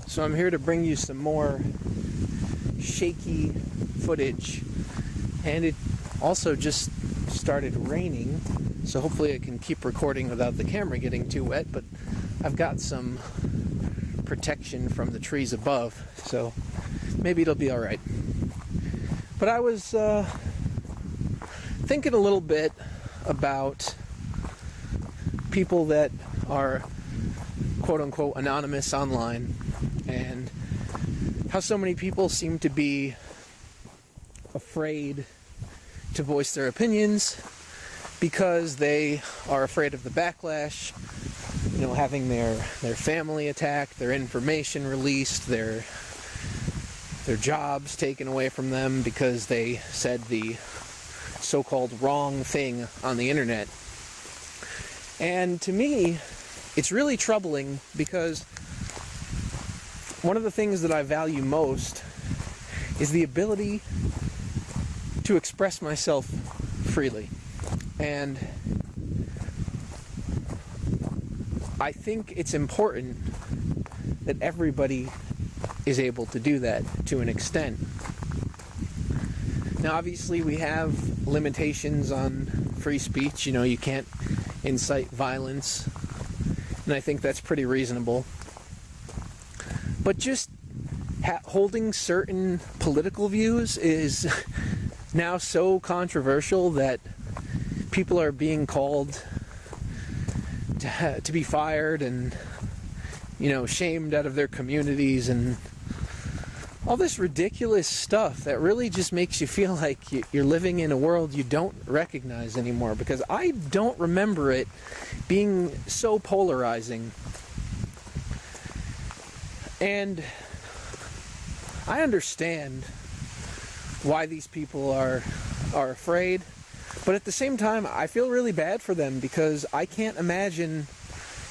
So I'm here to bring you some more shaky footage, and it also just started raining, so hopefully I can keep recording without the camera getting too wet, but I've got some protection from the trees above, so maybe it'll be alright. But I was thinking a little bit about people that are quote-unquote anonymous online, and how so many people seem to be afraid to voice their opinions because they are afraid of the backlash, having their family attacked, their information released, their jobs taken away from them because they said the so-called wrong thing on the internet. And to me, it's really troubling because one of the things that I value most is the ability to express myself freely. And I think it's important that everybody is able to do that to an extent. Now, obviously, we have limitations on free speech. You can't incite violence, and I think that's pretty reasonable. But just holding certain political views is now so controversial that people are being called to be fired and, shamed out of their communities and all this ridiculous stuff that really just makes you feel like you're living in a world you don't recognize anymore, because I don't remember it being so polarizing. And I understand why these people are afraid, but at the same time, I feel really bad for them because I can't imagine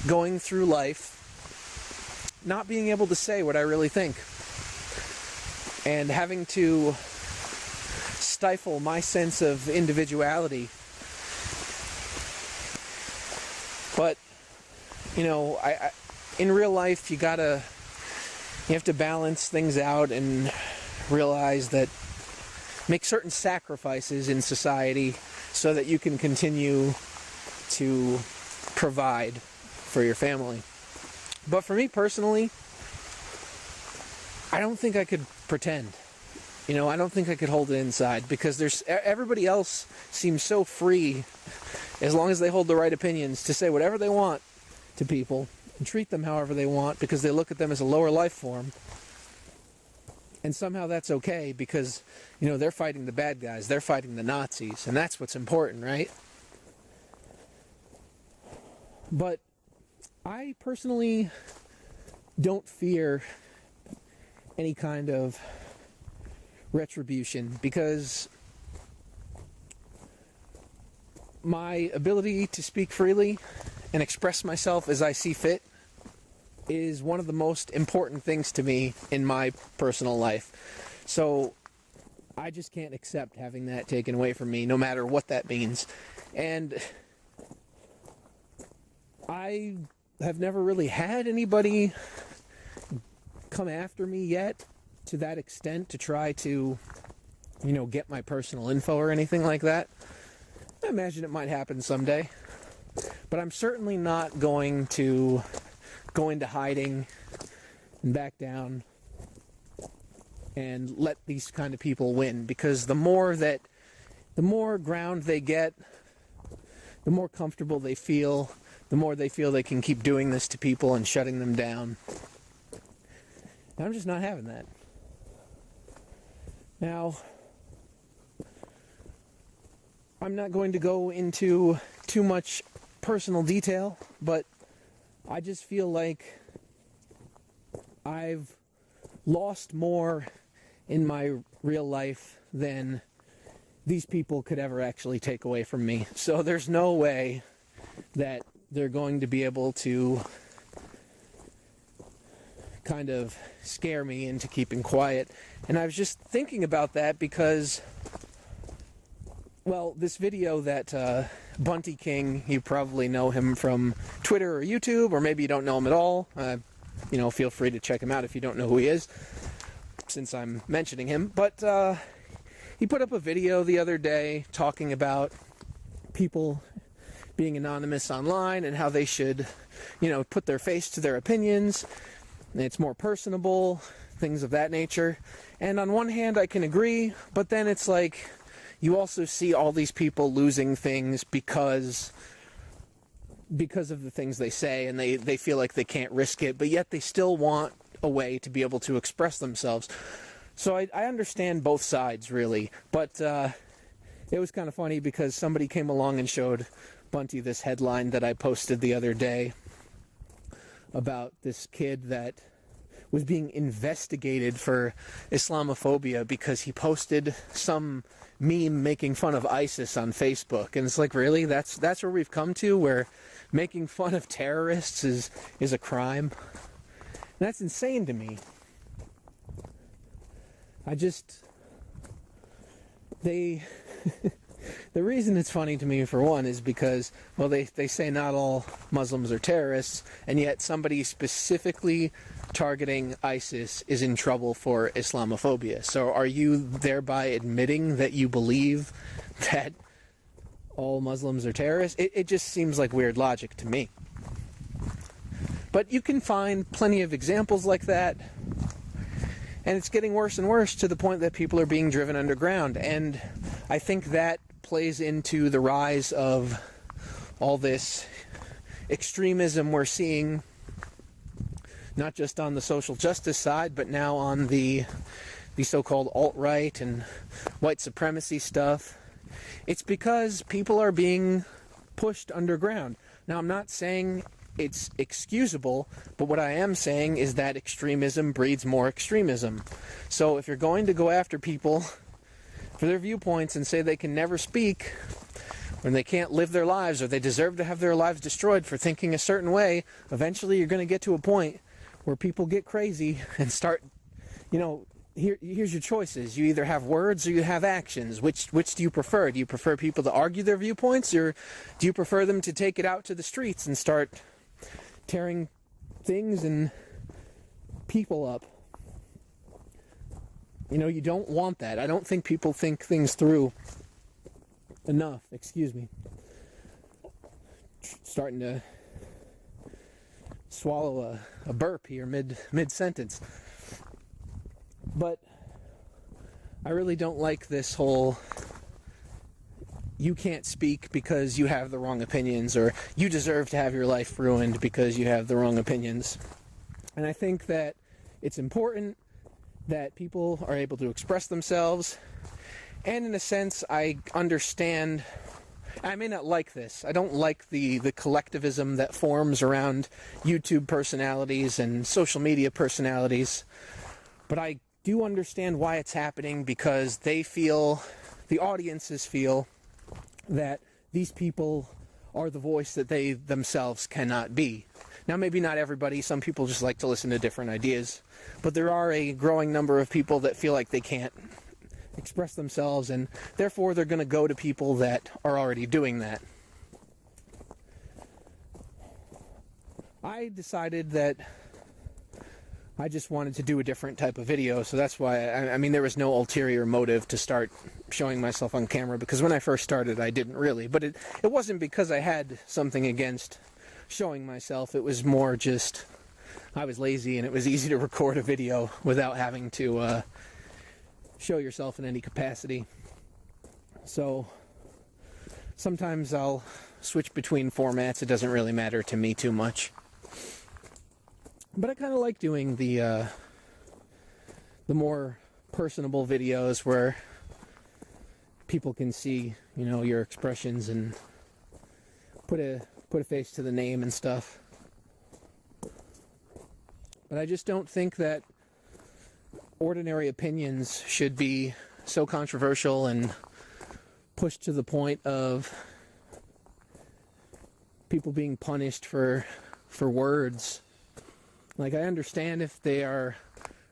going through life not being able to say what I really think and having to stifle my sense of individuality. But, I in real life, you have to balance things out and realize that make certain sacrifices in society so that you can continue to provide for your family. But for me personally, I don't think I could pretend. I don't think I could hold it inside, because everybody else seems so free, as long as they hold the right opinions, to say whatever they want to people and treat them however they want because they look at them as a lower life form. And somehow that's okay because, they're fighting the bad guys, they're fighting the Nazis, and that's what's important, right? But I personally don't fear any kind of retribution, because my ability to speak freely and express myself as I see fit is one of the most important things to me in my personal life. So I just can't accept having that taken away from me, no matter what that means. And I have never really had anybody come after me yet to that extent to try to, get my personal info or anything like that. I imagine it might happen someday. But I'm certainly not going to go into hiding and back down and let these kind of people win, because the more ground they get, the more comfortable they feel, the more they feel they can keep doing this to people and shutting them down. And I'm just not having that. Now, I'm not going to go into too much personal detail, but I just feel like I've lost more in my real life than these people could ever actually take away from me. So there's no way that they're going to be able to kind of scare me into keeping quiet. And I was just thinking about that because, well, this video that Bunty King, you probably know him from Twitter or YouTube, or maybe you don't know him at all. feel free to check him out if you don't know who he is, since I'm mentioning him. But he put up a video the other day talking about people being anonymous online and how they should, put their face to their opinions. And it's more personable, things of that nature. And on one hand, I can agree, but then it's like you also see all these people losing things because of the things they say, and they feel like they can't risk it, but yet they still want a way to be able to express themselves. So I understand both sides, really, but it was kind of funny because somebody came along and showed Bunty this headline that I posted the other day about this kid that was being investigated for Islamophobia because he posted some meme making fun of ISIS on Facebook. And it's like, really? That's where we've come to, where making fun of terrorists is a crime? And that's insane to me. The reason it's funny to me, for one, is because, well, they say not all Muslims are terrorists, and yet somebody specifically targeting ISIS is in trouble for Islamophobia. So are you thereby admitting that you believe that all Muslims are terrorists? It just seems like weird logic to me. But you can find plenty of examples like that, and it's getting worse and worse to the point that people are being driven underground. And I think that plays into the rise of all this extremism we're seeing, not just on the social justice side, but now on the so-called alt-right and white supremacy stuff. It's because people are being pushed underground. Now, I'm not saying it's excusable, but what I am saying is that extremism breeds more extremism. So if you're going to go after people for their viewpoints and say they can never speak, or they can't live their lives, or they deserve to have their lives destroyed for thinking a certain way, eventually you're going to get to a point where people get crazy and start, here's your choices. You either have words or you have actions. Which do you prefer? Do you prefer people to argue their viewpoints, or do you prefer them to take it out to the streets and start tearing things and people up? You don't want that. I don't think people think things through enough. Excuse me. Starting to swallow a burp here mid-sentence. But I really don't like this whole you can't speak because you have the wrong opinions, or you deserve to have your life ruined because you have the wrong opinions. And I think that it's important that people are able to express themselves, and in a sense, I understand. I may not like this. I don't like the collectivism that forms around YouTube personalities and social media personalities, but I do understand why it's happening, because the audiences feel that these people are the voice that they themselves cannot be. Now, maybe not everybody. Some people just like to listen to different ideas. But there are a growing number of people that feel like they can't express themselves, and therefore they're going to go to people that are already doing that. I decided that I just wanted to do a different type of video, so that's why, I mean, there was no ulterior motive to start showing myself on camera, because when I first started, I didn't really. But it wasn't because I had something against showing myself. It was more just, I was lazy, and it was easy to record a video without having to show yourself in any capacity. So sometimes I'll switch between formats. It doesn't really matter to me too much. But I kind of like doing the more personable videos where people can see, your expressions and put a face to the name and stuff. But I just don't think that ordinary opinions should be so controversial and pushed to the point of people being punished for words. Like, I understand if they are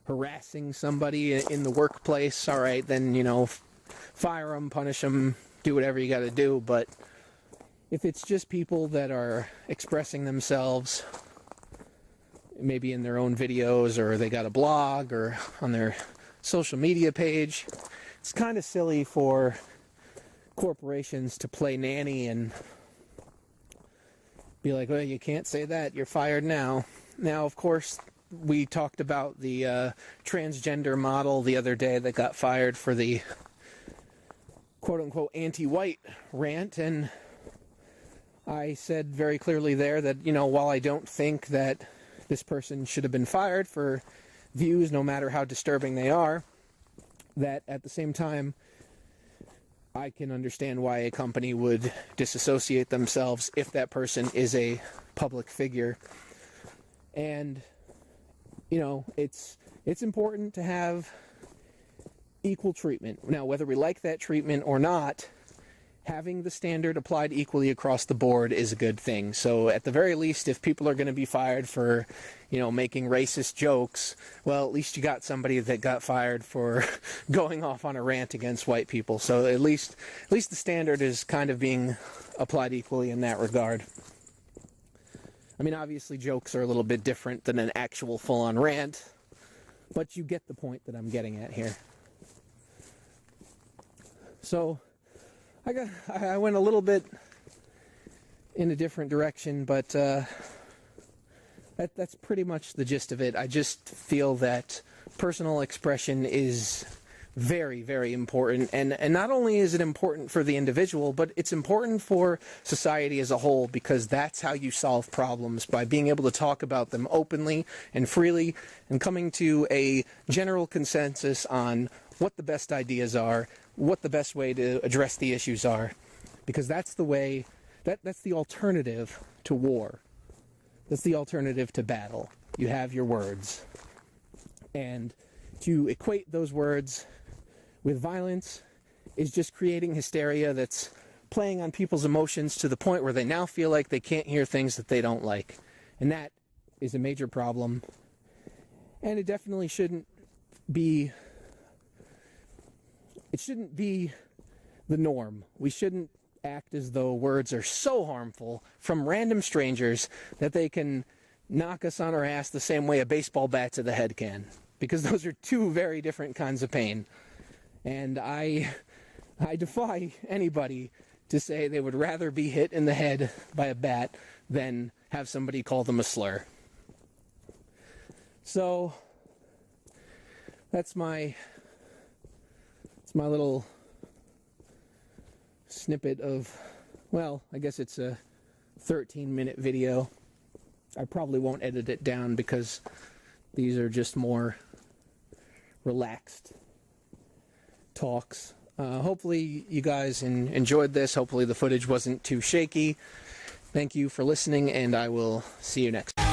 harassing somebody in the workplace, all right, then, fire them, punish them, do whatever you got to do. But if it's just people that are expressing themselves maybe in their own videos, or they got a blog, or on their social media page. It's kind of silly for corporations to play nanny and be like, well, you can't say that, you're fired now. Now, of course, we talked about the transgender model the other day that got fired for the quote-unquote anti-white rant, and I said very clearly there that, while I don't think that this person should have been fired for views, no matter how disturbing they are, that at the same time, I can understand why a company would disassociate themselves if that person is a public figure. And, it's important to have equal treatment. Now, whether we like that treatment or not, having the standard applied equally across the board is a good thing. So at the very least, if people are going to be fired for, making racist jokes, well, at least you got somebody that got fired for going off on a rant against white people. So at least the standard is kind of being applied equally in that regard. I mean, obviously jokes are a little bit different than an actual full-on rant, but you get the point that I'm getting at here. So I went a little bit in a different direction, but that's pretty much the gist of it. I just feel that personal expression is very, very important, and not only is it important for the individual, but it's important for society as a whole, because that's how you solve problems, by being able to talk about them openly and freely and coming to a general consensus on what the best ideas are, what the best way to address the issues are, because that's the way, that's the alternative to war. That's the alternative to battle. You have your words. And to equate those words with violence is just creating hysteria that's playing on people's emotions to the point where they now feel like they can't hear things that they don't like. And that is a major problem. And it definitely shouldn't be the norm. We shouldn't act as though words are so harmful from random strangers that they can knock us on our ass the same way a baseball bat to the head can. Because those are two very different kinds of pain. And I defy anybody to say they would rather be hit in the head by a bat than have somebody call them a slur. So that's my little snippet of, well, I guess it's a 13-minute video. I probably won't edit it down because these are just more relaxed talks. Hopefully you guys enjoyed this. Hopefully the footage wasn't too shaky. Thank you for listening, and I will see you next time.